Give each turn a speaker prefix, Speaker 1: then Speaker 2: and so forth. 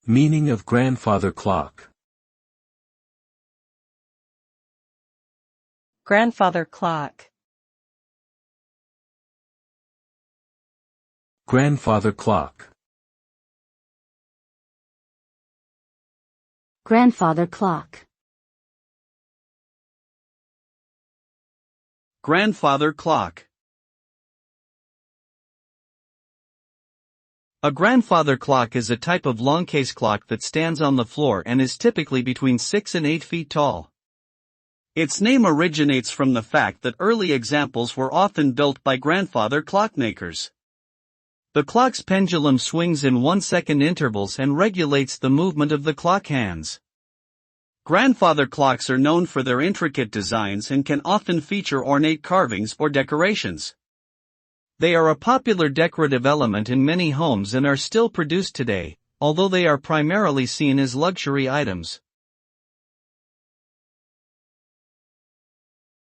Speaker 1: Meaning of grandfather clock.
Speaker 2: Grandfather clock.
Speaker 1: Grandfather clock.
Speaker 3: Grandfather clock.
Speaker 4: Grandfather clock. A grandfather clock is a type of long-case clock that stands on the floor and is typically between 6 and 8 feet tall. Its name originates from the fact that early examples were often built by grandfather clockmakers. The clock's pendulum swings in 1-second intervals and regulates the movement of the clock hands. Grandfather clocks are known for their intricate designs and can often feature ornate carvings or decorations. They are a popular decorative element in many homes and are still produced today, although they are primarily seen as luxury items.